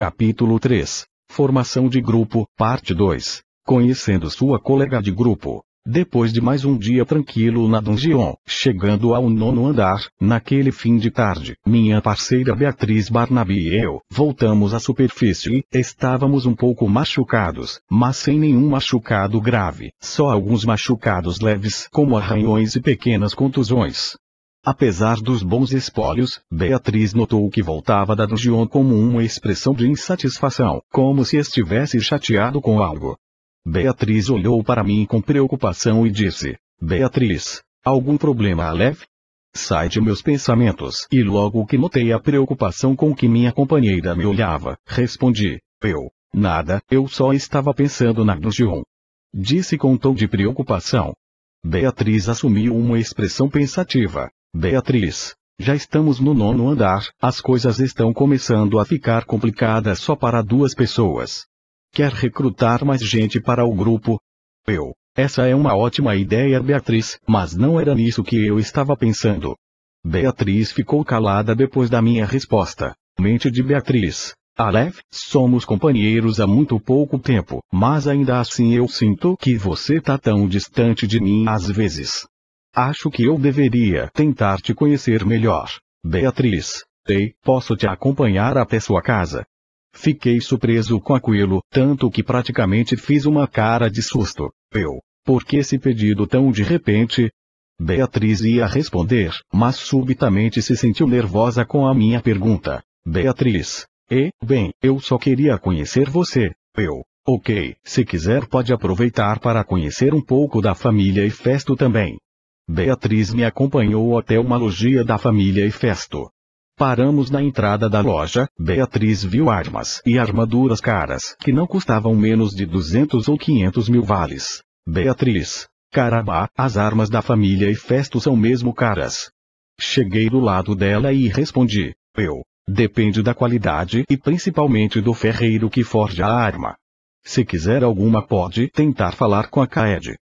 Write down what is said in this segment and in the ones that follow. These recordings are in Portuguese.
Capítulo 3. Formação de grupo, parte 2. Conhecendo sua colega de grupo. Depois de mais um dia tranquilo na dungeon, chegando ao 9º andar, naquele fim de tarde, minha parceira Beatriz Barnaby e eu voltamos à superfície. Estávamos um pouco machucados, mas sem nenhum machucado grave, só alguns machucados leves como arranhões e pequenas contusões. Apesar dos bons espólios, Beatriz notou que voltava da dungeon com uma expressão de insatisfação, como se estivesse chateado com algo. Beatriz olhou para mim com preocupação e disse: Beatriz, algum problema leve? Sai de meus pensamentos. E logo que notei a preocupação com que minha companheira me olhava, respondi: nada, eu só estava pensando na dungeon. Disse com tom de preocupação. Beatriz assumiu uma expressão pensativa. Beatriz, já estamos no 9º andar, as coisas estão começando a ficar complicadas só para 2 pessoas. Quer recrutar mais gente para o grupo? Essa é uma ótima ideia, Beatriz, mas não era nisso que eu estava pensando. Beatriz ficou calada depois da minha resposta. Mente de Beatriz: Aleph, somos companheiros há muito pouco tempo, mas ainda assim eu sinto que você tá tão distante de mim às vezes. Acho que eu deveria tentar te conhecer melhor. Beatriz: posso te acompanhar até sua casa? Fiquei surpreso com aquilo, tanto que praticamente fiz uma cara de susto. Por que esse pedido tão de repente? Beatriz ia responder, mas subitamente se sentiu nervosa com a minha pergunta. Beatriz: bem, eu só queria conhecer você. Ok, se quiser pode aproveitar para conhecer um pouco da família Hefesto também. Beatriz me acompanhou até uma loja da família Hefesto. Paramos na entrada da loja. Beatriz viu armas e armaduras caras que não custavam menos de 200 ou 500 mil vales. Beatriz: caramba, as armas da família Hefesto são mesmo caras. Cheguei do lado dela e respondi: depende da qualidade e principalmente do ferreiro que forja a arma. Se quiser alguma pode tentar falar com a Kaed.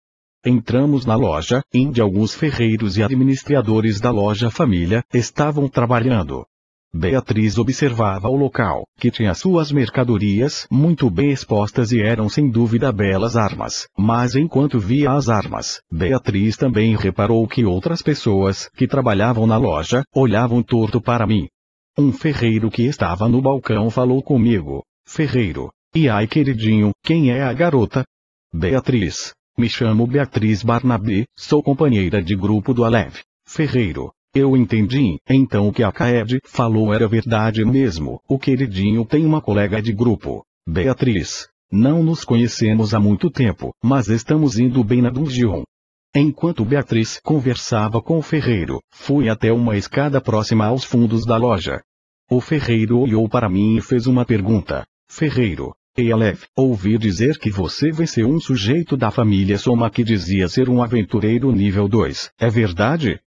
Entramos na loja, onde alguns ferreiros e administradores da loja família estavam trabalhando. Beatriz observava o local, que tinha suas mercadorias muito bem expostas e eram sem dúvida belas armas, mas enquanto via as armas, Beatriz também reparou que outras pessoas que trabalhavam na loja olhavam torto para mim. Um ferreiro que estava no balcão falou comigo: Ferreiro, e ai queridinho, quem é a garota? Beatriz: me chamo Beatriz Barnaby, sou companheira de grupo do Aleph. Ferreiro: eu entendi, então o que a Kaed falou era verdade mesmo, o queridinho tem uma colega de grupo. Beatriz: não nos conhecemos há muito tempo, mas estamos indo bem na dungeon. Enquanto Beatriz conversava com o ferreiro, fui até uma escada próxima aos fundos da loja. O ferreiro olhou para mim e fez uma pergunta. Ferreiro: Aleph, ouvi dizer que você venceu um sujeito da família Soma que dizia ser um aventureiro nível 2, é verdade?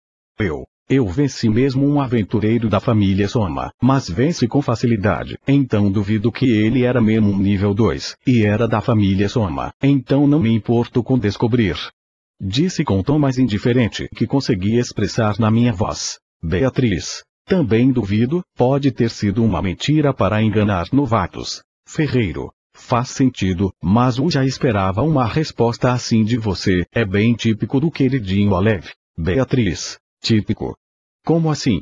Eu venci mesmo um aventureiro da família Soma, mas vence com facilidade, então duvido que ele era mesmo um nível 2, e era da família Soma, então não me importo com descobrir. Disse com tom mais indiferente que conseguia expressar na minha voz. Beatriz: também duvido, pode ter sido uma mentira para enganar novatos. Ferreiro: faz sentido, mas eu já esperava uma resposta assim de você, é bem típico do queridinho Aleph. Beatriz: típico? Como assim?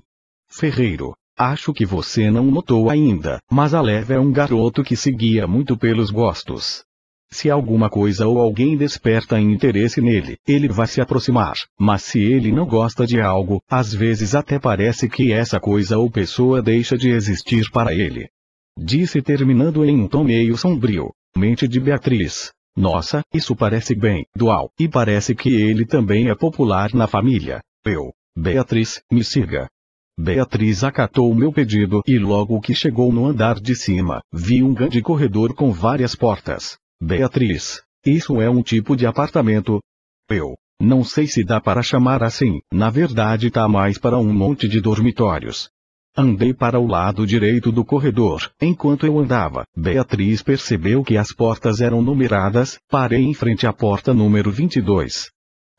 Ferreiro: acho que você não notou ainda, mas Aleph é um garoto que se guia muito pelos gostos. Se alguma coisa ou alguém desperta interesse nele, ele vai se aproximar, mas se ele não gosta de algo, às vezes até parece que essa coisa ou pessoa deixa de existir para ele. Disse terminando em um tom meio sombrio. Mente de Beatriz: nossa, isso parece bem dual, e parece que ele também é popular na família. Beatriz, me siga. Beatriz acatou o meu pedido e logo que chegou no andar de cima, vi um grande corredor com várias portas. Beatriz: isso é um tipo de apartamento? Não sei se dá para chamar assim, na verdade tá mais para um monte de dormitórios. Andei para o lado direito do corredor. Enquanto eu andava, Beatriz percebeu que as portas eram numeradas. Parei em frente à porta número 22.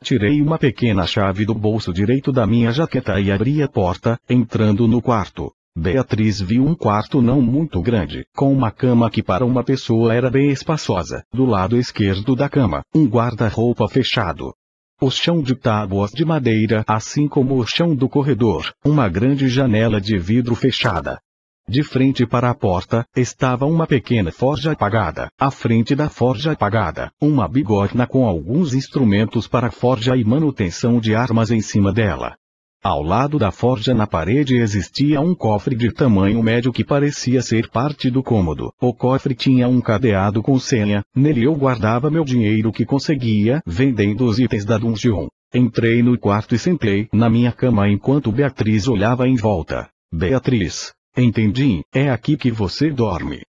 Tirei uma pequena chave do bolso direito da minha jaqueta e abri a porta, entrando no quarto. Beatriz viu um quarto não muito grande, com uma cama que para uma pessoa era bem espaçosa. Do lado esquerdo da cama, um guarda-roupa fechado. O chão de tábuas de madeira, assim como o chão do corredor, uma grande janela de vidro fechada. De frente para a porta, estava uma pequena forja apagada. À frente da forja apagada, uma bigorna com alguns instrumentos para forja e manutenção de armas em cima dela. Ao lado da forja na parede existia um cofre de tamanho médio que parecia ser parte do cômodo. O cofre tinha um cadeado com senha, nele eu guardava meu dinheiro que conseguia vendendo os itens da dungeon. Entrei no quarto e sentei na minha cama enquanto Beatriz olhava em volta. Beatriz, entendi, é aqui que você dorme.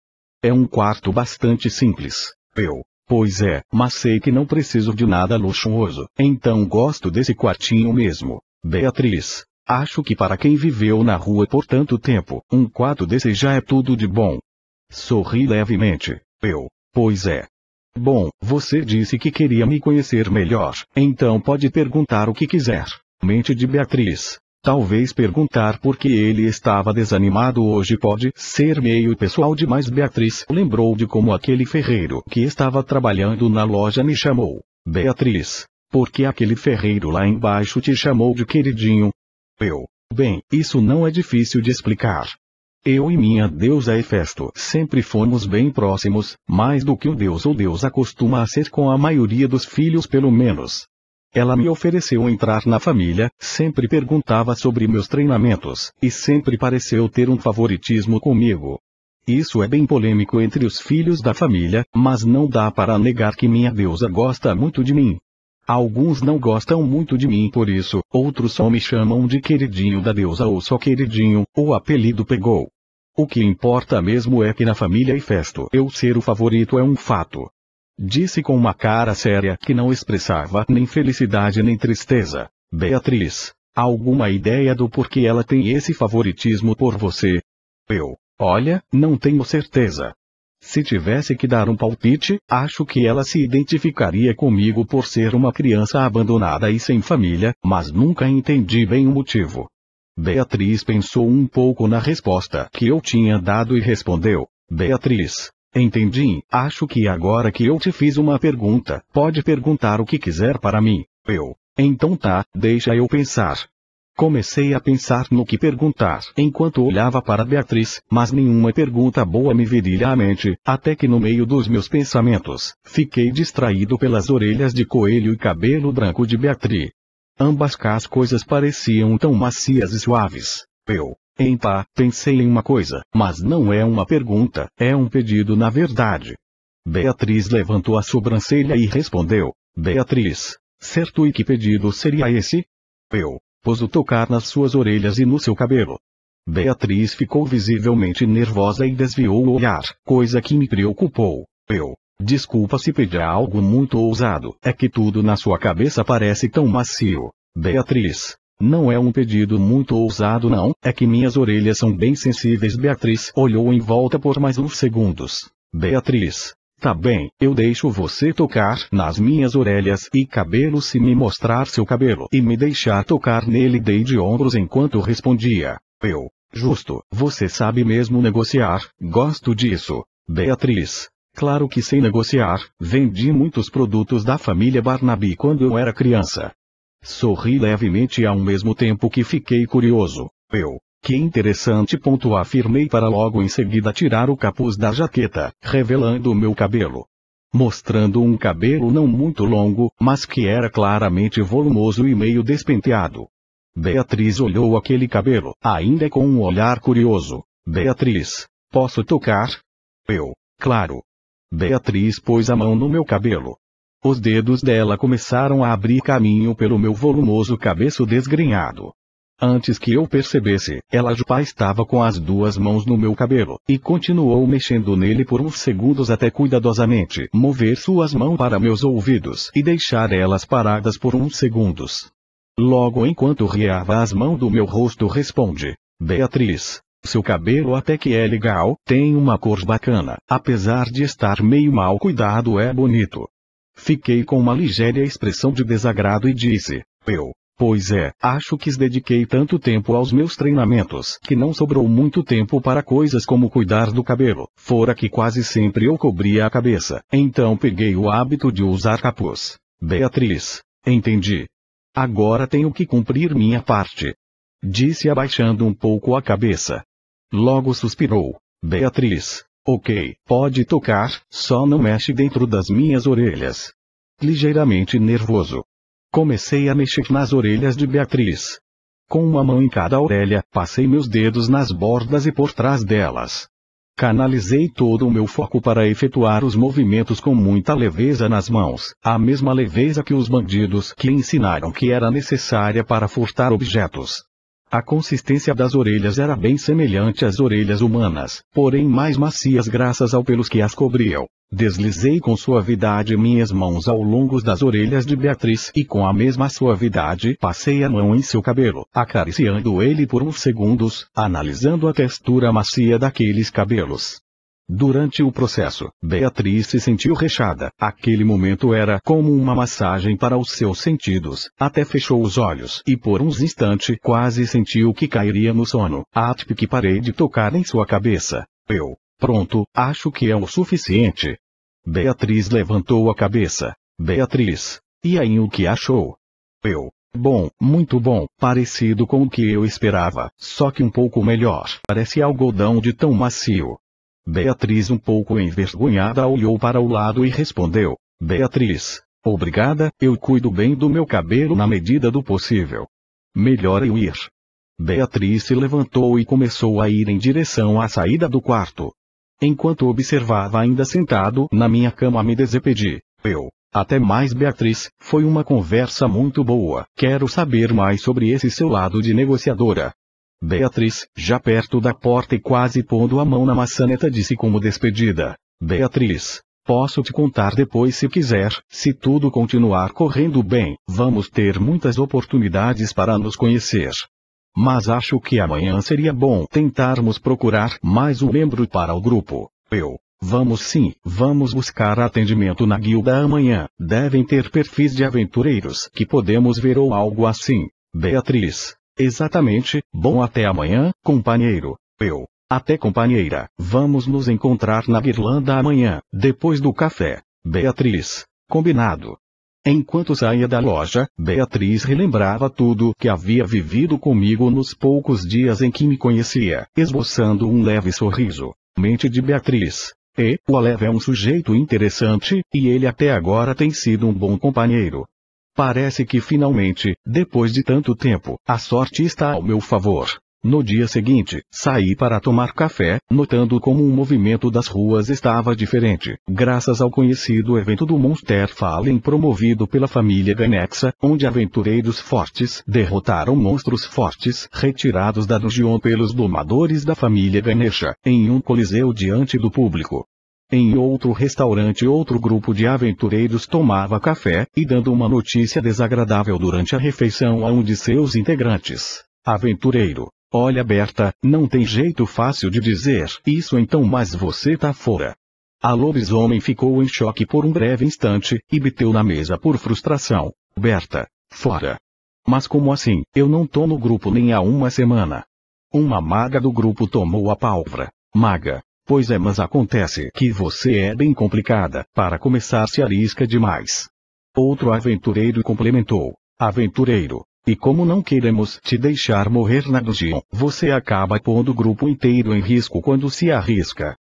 É um quarto bastante simples. Pois é, mas sei que não preciso de nada luxuoso, então gosto desse quartinho mesmo. Beatriz, acho que para quem viveu na rua por tanto tempo, um quarto desse já é tudo de bom. Sorri levemente. Pois é. Bom, você disse que queria me conhecer melhor, então pode perguntar o que quiser. Mente de Beatriz. Talvez perguntar por que ele estava desanimado hoje pode ser meio pessoal demais. Beatriz lembrou de como aquele ferreiro que estava trabalhando na loja me chamou. Beatriz. Por que aquele ferreiro lá embaixo te chamou de queridinho? Bem, isso não é difícil de explicar. Eu e minha deusa Hefesto sempre fomos bem próximos, mais do que um deus ou deusa costuma ser com a maioria dos filhos pelo menos. Ela me ofereceu entrar na família, sempre perguntava sobre meus treinamentos, e sempre pareceu ter um favoritismo comigo. Isso é bem polêmico entre os filhos da família, mas não dá para negar que minha deusa gosta muito de mim. Alguns não gostam muito de mim por isso, outros só me chamam de queridinho da deusa ou só queridinho, o apelido pegou. O que importa mesmo é que na família Hefesto eu ser o favorito é um fato. Disse com uma cara séria que não expressava nem felicidade nem tristeza. Beatriz, alguma ideia do porquê ela tem esse favoritismo por você? Olha, não tenho certeza. Se tivesse que dar um palpite, acho que ela se identificaria comigo por ser uma criança abandonada e sem família, mas nunca entendi bem o motivo. Beatriz pensou um pouco na resposta que eu tinha dado e respondeu. Beatriz, entendi, acho que agora que eu te fiz uma pergunta, pode perguntar o que quiser para mim. Então tá, deixa eu pensar. Comecei a pensar no que perguntar enquanto olhava para Beatriz, mas nenhuma pergunta boa me viria à mente, até que no meio dos meus pensamentos, fiquei distraído pelas orelhas de coelho e cabelo branco de Beatriz. Ambas as coisas pareciam tão macias e suaves. Pensei em uma coisa, mas não é uma pergunta, é um pedido na verdade. Beatriz levantou a sobrancelha e respondeu. Beatriz, certo, e que pedido seria esse? Pouso tocar nas suas orelhas e no seu cabelo. Beatriz ficou visivelmente nervosa e desviou o olhar, coisa que me preocupou. Desculpa se pedir algo muito ousado, é que tudo na sua cabeça parece tão macio. Beatriz, não é um pedido muito ousado não, é que minhas orelhas são bem sensíveis. Beatriz olhou em volta por mais uns segundos. Beatriz, tá bem, eu deixo você tocar nas minhas orelhas e cabelo se me mostrar seu cabelo e me deixar tocar nele. Dei de ombros enquanto respondia. Justo, você sabe mesmo negociar, gosto disso. Beatriz, claro que sei negociar, vendi muitos produtos da família Barnaby quando eu era criança. Sorri levemente ao mesmo tempo que fiquei curioso. Que interessante. Afirmei para logo em seguida tirar o capuz da jaqueta, revelando o meu cabelo. Mostrando um cabelo não muito longo, mas que era claramente volumoso e meio despenteado. Beatriz olhou aquele cabelo, ainda com um olhar curioso. Beatriz, posso tocar? Claro. Beatriz pôs a mão no meu cabelo. Os dedos dela começaram a abrir caminho pelo meu volumoso cabeço desgrenhado. Antes que eu percebesse, ela já estava com as duas mãos no meu cabelo, e continuou mexendo nele por uns segundos até cuidadosamente mover suas mãos para meus ouvidos e deixar elas paradas por uns segundos. Logo enquanto riava as mãos do meu rosto responde. Beatriz, seu cabelo até que é legal, tem uma cor bacana, apesar de estar meio mal cuidado é bonito. Fiquei com uma ligeira expressão de desagrado e disse. Pois é, acho que dediquei tanto tempo aos meus treinamentos que não sobrou muito tempo para coisas como cuidar do cabelo, fora que quase sempre eu cobria a cabeça. Então peguei o hábito de usar capuz. Beatriz. Entendi. Agora tenho que cumprir minha parte. Disse abaixando um pouco a cabeça. Logo suspirou. Beatriz. Ok, pode tocar, só não mexe dentro das minhas orelhas. Ligeiramente nervoso. Comecei a mexer nas orelhas de Beatriz. Com uma mão em cada orelha, passei meus dedos nas bordas e por trás delas. Canalizei todo o meu foco para efetuar os movimentos com muita leveza nas mãos, a mesma leveza que os bandidos que ensinaram que era necessária para furtar objetos. A consistência das orelhas era bem semelhante às orelhas humanas, porém mais macias graças ao pelos que as cobriam. Deslizei com suavidade minhas mãos ao longo das orelhas de Beatriz e com a mesma suavidade passei a mão em seu cabelo, acariciando ele por uns segundos, analisando a textura macia daqueles cabelos. Durante o processo, Beatriz se sentiu relaxada. Aquele momento era como uma massagem para os seus sentidos. Até fechou os olhos e por uns instantes quase sentiu que cairia no sono. Até que parei de tocar em sua cabeça. Pronto, acho que é o suficiente. Beatriz levantou a cabeça. Beatriz. E aí o que achou? Bom, muito bom, parecido com o que eu esperava, só que um pouco melhor. Parece algodão de tão macio. Beatriz um pouco envergonhada olhou para o lado e respondeu. Beatriz. Obrigada, eu cuido bem do meu cabelo na medida do possível. Melhor eu ir. Beatriz se levantou e começou a ir em direção à saída do quarto. Enquanto observava ainda sentado na minha cama me despedi. Até mais Beatriz, foi uma conversa muito boa. Quero saber mais sobre esse seu lado de negociadora. Beatriz, já perto da porta e quase pondo a mão na maçaneta disse como despedida. Beatriz, posso te contar depois se quiser, se tudo continuar correndo bem, vamos ter muitas oportunidades para nos conhecer. Mas acho que amanhã seria bom tentarmos procurar mais um membro para o grupo. Vamos sim, vamos buscar atendimento na guilda amanhã, devem ter perfis de aventureiros que podemos ver ou algo assim. Beatriz. Exatamente, bom até amanhã, companheiro. Até companheira, vamos nos encontrar na guirlanda amanhã, depois do café. Beatriz. Combinado. Enquanto saía da loja, Beatriz relembrava tudo que havia vivido comigo nos poucos dias em que me conhecia, esboçando um leve sorriso. Mente de Beatriz. O Olev é um sujeito interessante, e ele até agora tem sido um bom companheiro. Parece que finalmente, depois de tanto tempo, a sorte está ao meu favor. No dia seguinte, saí para tomar café, notando como o movimento das ruas estava diferente, graças ao conhecido evento do Monster Fallen promovido pela família Ganexa, onde aventureiros fortes derrotaram monstros fortes retirados da dungeon pelos domadores da família Ganesha, em um coliseu diante do público. Em outro restaurante outro grupo de aventureiros tomava café, e dando uma notícia desagradável durante a refeição a um de seus integrantes. Aventureiro. Olha Berta, não tem jeito fácil de dizer isso então mas você tá fora. A lobisomem ficou em choque por um breve instante, e bateu na mesa por frustração. Berta. Fora. Mas como assim? Eu não tô no grupo nem há uma semana. Uma maga do grupo tomou a palavra. Maga. Pois é, mas acontece que você é bem complicada, para começar se arrisca demais. Outro aventureiro complementou. Aventureiro. E como não queremos te deixar morrer na dungeon, você acaba pondo o grupo inteiro em risco quando se arrisca.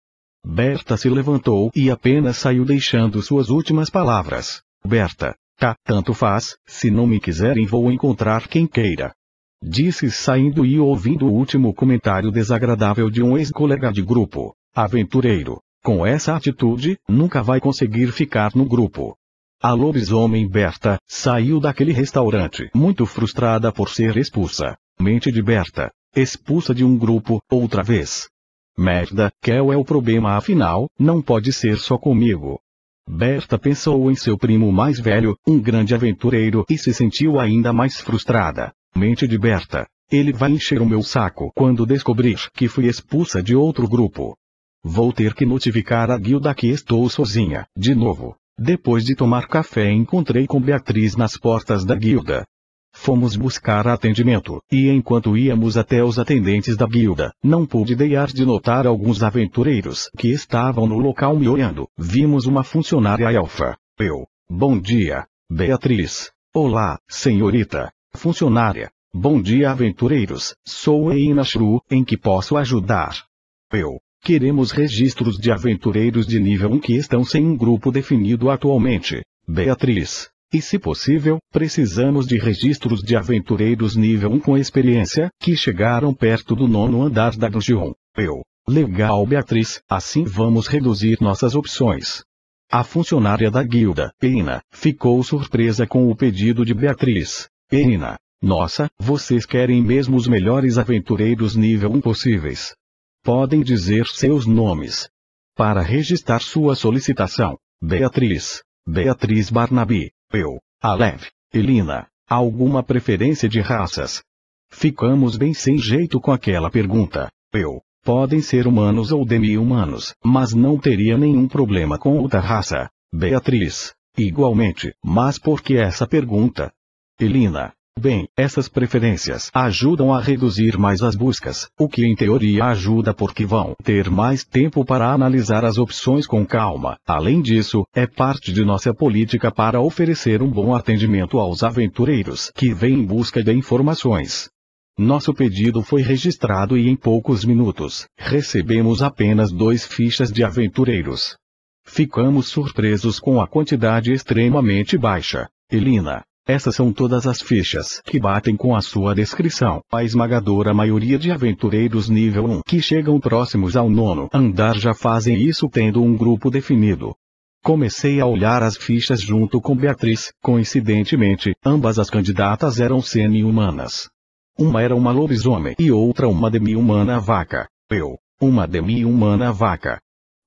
Berta se levantou e apenas saiu deixando suas últimas palavras. Berta. Tanto faz, se não me quiserem vou encontrar quem queira. Disse saindo e ouvindo o último comentário desagradável de um ex-colega de grupo. Aventureiro. Com essa atitude, nunca vai conseguir ficar no grupo. A lobisomem Berta saiu daquele restaurante muito frustrada por ser expulsa. Mente de Berta. Expulsa de um grupo, outra vez. Merda, qual é o problema afinal? Não pode ser só comigo. Berta pensou em seu primo mais velho, um grande aventureiro, e se sentiu ainda mais frustrada. Mente de Berta. Ele vai encher o meu saco quando descobrir que fui expulsa de outro grupo. Vou ter que notificar a guilda que estou sozinha, de novo. Depois de tomar café encontrei com Beatriz nas portas da guilda. Fomos buscar atendimento, e enquanto íamos até os atendentes da guilda, não pude deixar de notar alguns aventureiros que estavam no local me olhando. Vimos uma funcionária elfa. Bom dia, Beatriz. Olá, senhorita. Funcionária. Bom dia, aventureiros. Sou Eina Shru, em que posso ajudar? Queremos registros de aventureiros de nível 1 que estão sem um grupo definido atualmente. Beatriz. E se possível, precisamos de registros de aventureiros nível 1 com experiência, que chegaram perto do 9º andar da dungeon. Legal, Beatriz, assim vamos reduzir nossas opções. A funcionária da guilda, Eina, ficou surpresa com o pedido de Beatriz. Eina. Nossa, vocês querem mesmo os melhores aventureiros nível 1 possíveis. Podem dizer seus nomes. Para registrar sua solicitação. Beatriz. Beatriz Barnaby. Alev. Elina. Alguma preferência de raças? Ficamos bem sem jeito com aquela pergunta. Podem ser humanos ou demi-humanos, mas não teria nenhum problema com outra raça. Beatriz. Igualmente, mas por que essa pergunta? Elina. Bem, essas preferências ajudam a reduzir mais as buscas, o que em teoria ajuda porque vão ter mais tempo para analisar as opções com calma. Além disso, é parte de nossa política para oferecer um bom atendimento aos aventureiros que vêm em busca de informações. Nosso pedido foi registrado e em poucos minutos, recebemos apenas 2 fichas de aventureiros. Ficamos surpresos com a quantidade extremamente baixa. Elina. Essas são todas as fichas que batem com a sua descrição. A esmagadora maioria de aventureiros nível 1 que chegam próximos ao 9º andar já fazem isso tendo um grupo definido. Comecei a olhar as fichas junto com Beatriz. Coincidentemente, ambas as candidatas eram semi-humanas. Uma era uma lobisomem e outra uma demi-humana vaca. Uma demi-humana vaca.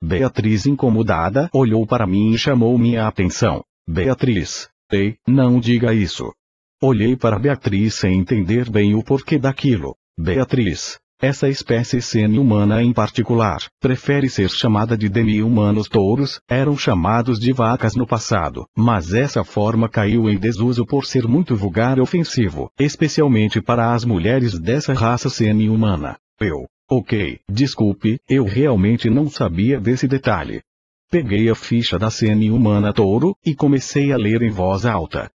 Beatriz, incomodada, olhou para mim e chamou minha atenção. Beatriz. Ei, não diga isso. Olhei para Beatriz sem entender bem o porquê daquilo. Beatriz. Essa espécie semi-humana em particular, prefere ser chamada de demi-humanos touros, eram chamados de vacas no passado, mas essa forma caiu em desuso por ser muito vulgar e ofensivo, especialmente para as mulheres dessa raça semi-humana. Ok, desculpe, eu realmente não sabia desse detalhe. Peguei a ficha da semi-humana touro, e comecei a ler em voz alta.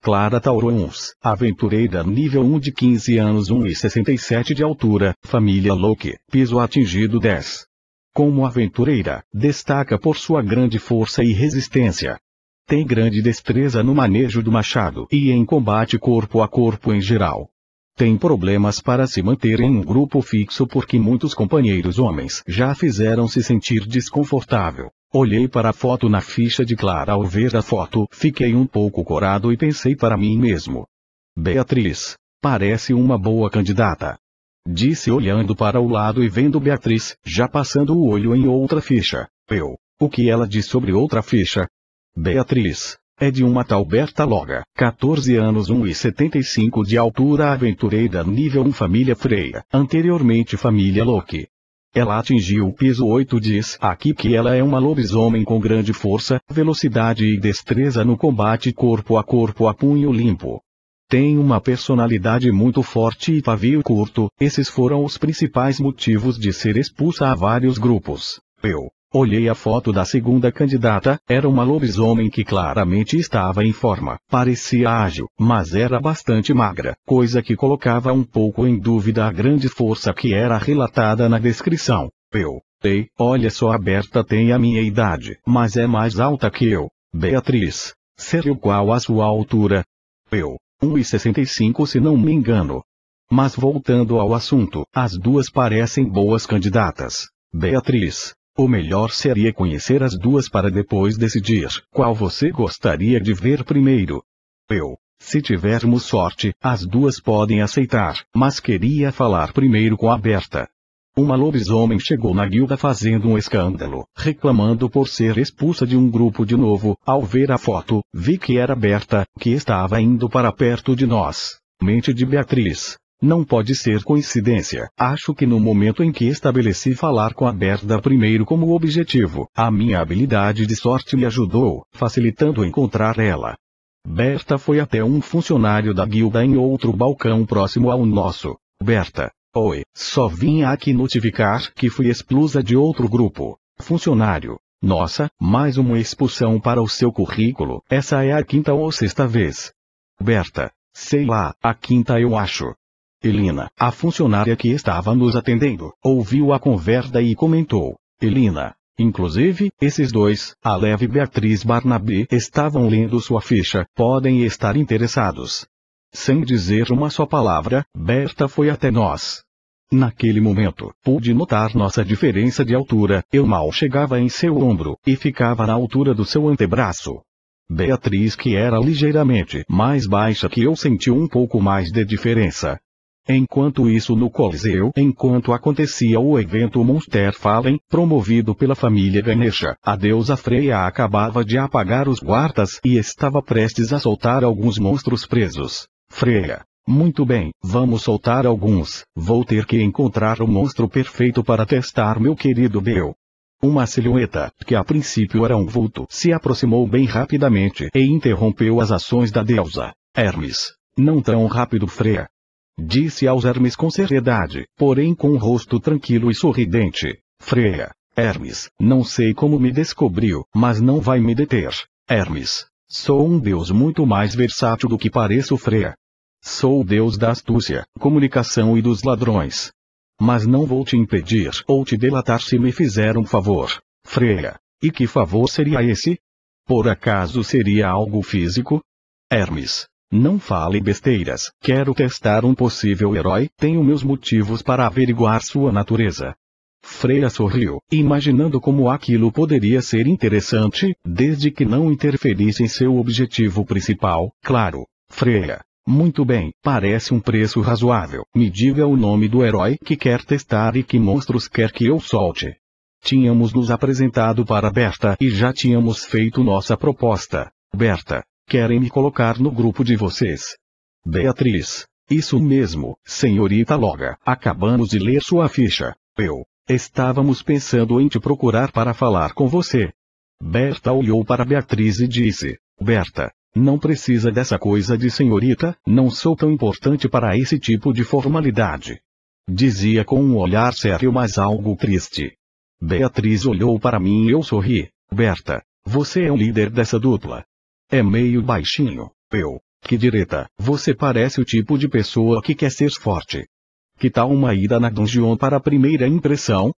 Clara Taurons, aventureira nível 1 de 15 anos 1,67 de altura, família Loki, piso atingido 10. Como aventureira, destaca por sua grande força e resistência. Tem grande destreza no manejo do machado e em combate corpo a corpo em geral. Tem problemas para se manter em um grupo fixo porque muitos companheiros homens já fizeram se sentir desconfortável. Olhei para a foto na ficha de Clara. Ao ver a foto, fiquei um pouco corado e pensei para mim mesmo. Beatriz. Parece uma boa candidata. Disse olhando para o lado e vendo Beatriz, já passando o olho em outra ficha. O que ela diz sobre outra ficha? Beatriz. É de uma tal Berta Loga, 14 anos 1,75 de altura, aventureira nível 1, família Freya, anteriormente família Loki. Ela atingiu o piso 8. Diz aqui que ela é uma lobisomem com grande força, velocidade e destreza no combate corpo a punho limpo. Tem uma personalidade muito forte e pavio curto. Esses foram os principais motivos de ser expulsa a vários grupos. Olhei a foto da segunda candidata, era uma lobisomem que claramente estava em forma, parecia ágil, mas era bastante magra, coisa que colocava um pouco em dúvida a grande força que era relatada na descrição. Ei, olha só, a Berta tem a minha idade, mas é mais alta que eu. Beatriz. Sério, qual a sua altura? 1,65 se não me engano. Mas voltando ao assunto, as duas parecem boas candidatas. Beatriz. O melhor seria conhecer as duas para depois decidir qual você gostaria de ver primeiro. Se tivermos sorte, as duas podem aceitar, mas queria falar primeiro com a Berta. Uma lobisomem chegou na guilda fazendo um escândalo, reclamando por ser expulsa de um grupo de novo. Ao ver a foto, vi que era Berta, que estava indo para perto de nós. Mente de Beatriz. Não pode ser coincidência. Acho que no momento em que estabeleci falar com a Berta primeiro como objetivo, a minha habilidade de sorte me ajudou, facilitando encontrar ela. Berta foi até um funcionário da guilda em outro balcão próximo ao nosso. Berta. Oi, só vim aqui notificar que fui expulsa de outro grupo. Funcionário. Nossa, mais uma expulsão para o seu currículo. Essa é a quinta ou sexta vez. Berta. Sei lá, a quinta eu acho. Elina, a funcionária que estava nos atendendo, ouviu a conversa e comentou. Elina. Inclusive, esses dois, a Leve e Beatriz Barnaby, estavam lendo sua ficha, podem estar interessados. Sem dizer uma só palavra, Berta foi até nós. Naquele momento, pude notar nossa diferença de altura, eu mal chegava em seu ombro, e ficava na altura do seu antebraço. Beatriz, que era ligeiramente mais baixa que eu, sentiu um pouco mais de diferença. Enquanto isso no Coliseu, enquanto acontecia o evento Monster Fallen, promovido pela família Ganesha, a deusa Freya acabava de apagar os guardas e estava prestes a soltar alguns monstros presos. Freya. Muito bem, vamos soltar alguns, vou ter que encontrar o monstro perfeito para testar meu querido Bel. Uma silhueta, que a princípio era um vulto, se aproximou bem rapidamente e interrompeu as ações da deusa. Hermes. Não tão rápido, Freya. Disse aos Hermes com seriedade, porém com um rosto tranquilo e sorridente. Freya. Hermes, não sei como me descobriu, mas não vai me deter. Hermes. Sou um deus muito mais versátil do que pareço, Freya. Sou o deus da astúcia, comunicação e dos ladrões. Mas não vou te impedir ou te delatar se me fizer um favor. Freya. E que favor seria esse? Por acaso seria algo físico? Hermes. Não fale besteiras, quero testar um possível herói, tenho meus motivos para averiguar sua natureza. Freya sorriu, imaginando como aquilo poderia ser interessante, desde que não interferisse em seu objetivo principal, claro. Freya. Muito bem, parece um preço razoável, me diga o nome do herói que quer testar e que monstros quer que eu solte. Tínhamos nos apresentado para Berta e já tínhamos feito nossa proposta. Berta. Querem me colocar no grupo de vocês. Beatriz. Isso mesmo, senhorita Loga. Acabamos de ler sua ficha. Estávamos pensando em te procurar para falar com você. Berta olhou para Beatriz e disse. Berta. Não precisa dessa coisa de senhorita, não sou tão importante para esse tipo de formalidade. Dizia com um olhar sério mas algo triste. Beatriz olhou para mim e eu sorri. Berta. Você é o líder dessa dupla. É meio baixinho. Que direta, você parece o tipo de pessoa que quer ser forte. Que tal uma ida na dungeon para a primeira impressão?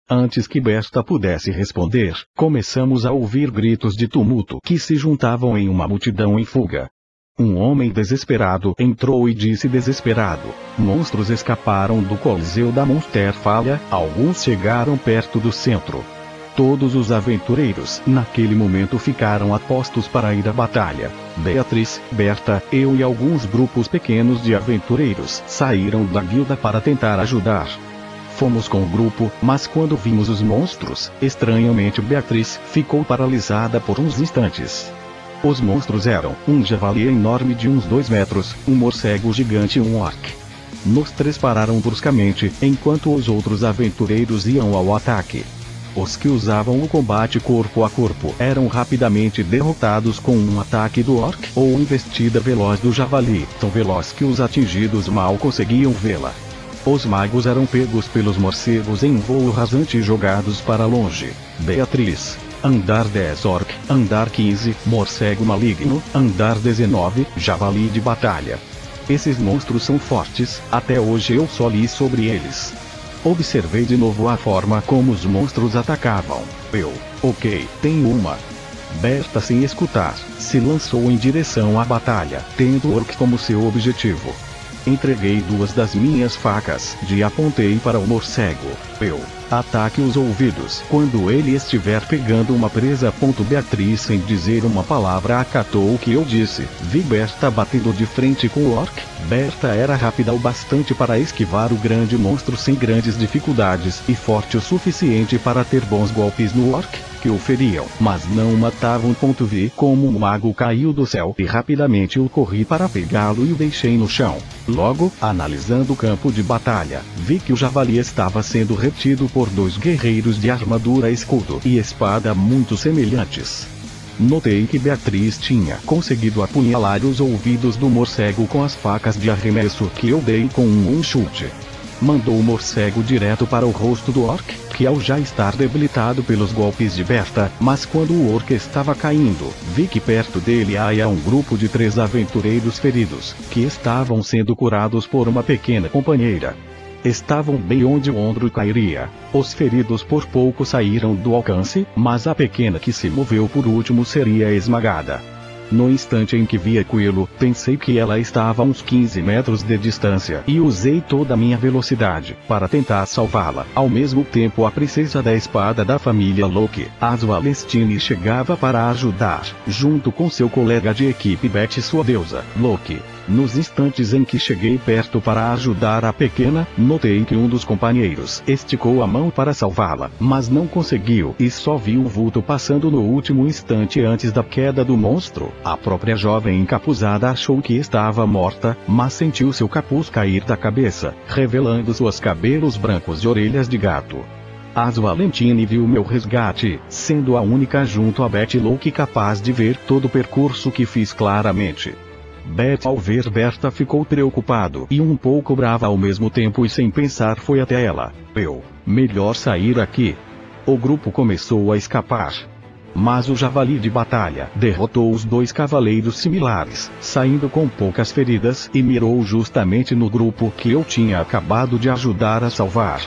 Antes que Berta pudesse responder, começamos a ouvir gritos de tumulto que se juntavam em uma multidão em fuga. Um homem desesperado entrou e disse desesperado. Monstros escaparam do Coliseu da Monster Falha, alguns chegaram perto do centro. Todos os aventureiros, naquele momento ficaram a postos para ir à batalha. Beatriz, Berta, eu e alguns grupos pequenos de aventureiros saíram da guilda para tentar ajudar. Fomos com o grupo, mas quando vimos os monstros, estranhamente Beatriz ficou paralisada por uns instantes. Os monstros eram um javali enorme de uns 2 metros, um morcego gigante e um orc. Nos 3 pararam bruscamente, enquanto os outros aventureiros iam ao ataque. Os que usavam o combate corpo a corpo eram rapidamente derrotados com um ataque do orc ou investida veloz do javali, tão veloz que os atingidos mal conseguiam vê-la. Os magos eram pegos pelos morcegos em voo rasante e jogados para longe. Beatriz. Andar 10 orc, andar 15, morcego maligno, andar 19, javali de batalha. Esses monstros são fortes, até hoje eu só li sobre eles. Observei de novo a forma como os monstros atacavam. Ok, tenho uma. Berta, sem escutar, se lançou em direção à batalha, tendo orc como seu objetivo. Entreguei 2 das minhas facas, e apontei para o morcego. Ataque os ouvidos. Quando ele estiver pegando uma presa. Beatriz, sem dizer uma palavra, acatou o que eu disse. Vi Berta batendo de frente com o orc. Berta era rápida o bastante para esquivar o grande monstro sem grandes dificuldades, e forte o suficiente para ter bons golpes no orc, que o feriam, mas não o matavam. Vi como um mago caiu do céu e rapidamente eu corri para pegá-lo e o deixei no chão. Logo, analisando o campo de batalha, vi que o javali estava sendo retido por 2 guerreiros de armadura, escudo e espada muito semelhantes. Notei que Beatriz tinha conseguido apunhalar os ouvidos do morcego com as facas de arremesso que eu dei com um chute. Mandou o morcego direto para o rosto do orc, que ao já estar debilitado pelos golpes de Berta, mas quando o orc estava caindo, vi que perto dele havia um grupo de 3 aventureiros feridos, que estavam sendo curados por uma pequena companheira. Estavam bem onde o ombro cairia. Os feridos por pouco saíram do alcance, mas a pequena que se moveu por último seria esmagada. No instante em que vi aquilo, pensei que ela estava a uns 15 metros de distância e usei toda a minha velocidade para tentar salvá-la. Ao mesmo tempo, a princesa da espada da família Loki, Asvalestine, chegava para ajudar, junto com seu colega de equipe Beth, sua deusa, Loki. Nos instantes em que cheguei perto para ajudar a pequena, notei que um dos companheiros esticou a mão para salvá-la, mas não conseguiu e só vi o vulto passando no último instante antes da queda do monstro. A própria jovem encapuzada achou que estava morta, mas sentiu seu capuz cair da cabeça, revelando seus cabelos brancos e orelhas de gato. Asvalentine viu meu resgate, sendo a única junto a Beth Loki capaz de ver todo o percurso que fiz claramente. Beth, ao ver Berta, ficou preocupado e um pouco brava ao mesmo tempo e sem pensar foi até ela. Melhor sair aqui. O grupo começou a escapar. Mas o javali de batalha derrotou os 2 cavaleiros similares, saindo com poucas feridas e mirou justamente no grupo que eu tinha acabado de ajudar a salvar.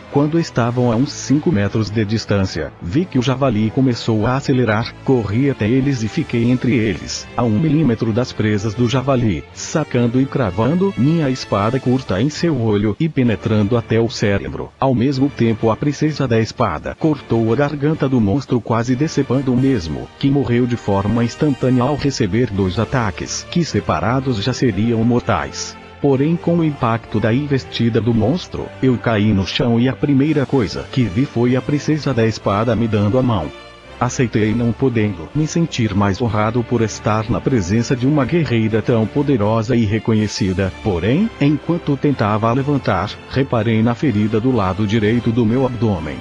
Quando estavam a uns 5 metros de distância, vi que o javali começou a acelerar, corri até eles e fiquei entre eles, a 1 milímetro das presas do javali, sacando e cravando minha espada curta em seu olho e penetrando até o cérebro. Ao mesmo tempo, a princesa da espada cortou a garganta do monstro, quase decepando o mesmo, que morreu de forma instantânea ao receber 2 ataques, que separados já seriam mortais. Porém, com o impacto da investida do monstro, eu caí no chão e a primeira coisa que vi foi a princesa da espada me dando a mão. Aceitei, não podendo me sentir mais honrado por estar na presença de uma guerreira tão poderosa e reconhecida. Porém, enquanto tentava levantar, reparei na ferida do lado direito do meu abdômen.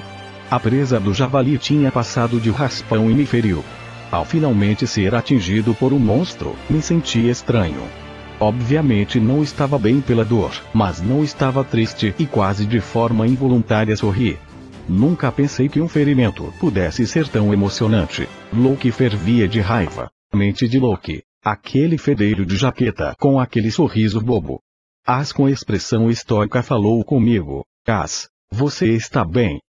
A presa do javali tinha passado de raspão e me feriu. Ao finalmente ser atingido por um monstro, me senti estranho. Obviamente não estava bem pela dor, mas não estava triste e quase de forma involuntária sorri. Nunca pensei que um ferimento pudesse ser tão emocionante. Loki fervia de raiva. A mente de Loki, aquele fedelho de jaqueta com aquele sorriso bobo. As, com expressão estoica, falou comigo. As, você está bem?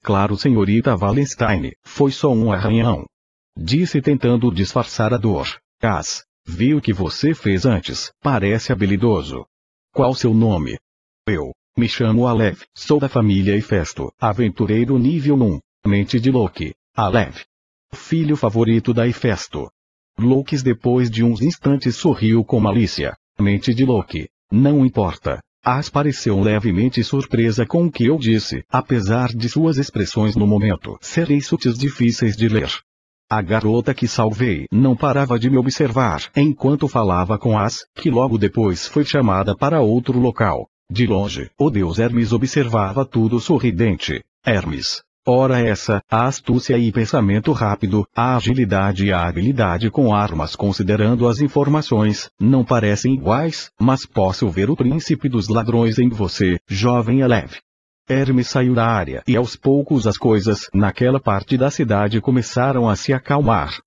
Claro, senhorita Wallenstein, foi só um arranhão. Disse tentando disfarçar a dor. As, vi o que você fez antes, parece habilidoso. Qual seu nome? Me chamo Alev, sou da família Hefesto, aventureiro nível 1, mente de Loki, Alev. Filho favorito da Hefesto. Loki, depois de uns instantes, sorriu com malícia. Mente de Loki, não importa. As pareceu levemente surpresa com o que eu disse, apesar de suas expressões no momento serem sutis, difíceis de ler. A garota que salvei não parava de me observar enquanto falava com As, que logo depois foi chamada para outro local. De longe, o deus Hermes observava tudo sorridente. Hermes. Ora essa, a astúcia e pensamento rápido, a agilidade e a habilidade com armas. Considerando as informações, não parecem iguais, mas posso ver o príncipe dos ladrões em você, jovem Alev. Hermes saiu da área e aos poucos as coisas naquela parte da cidade começaram a se acalmar.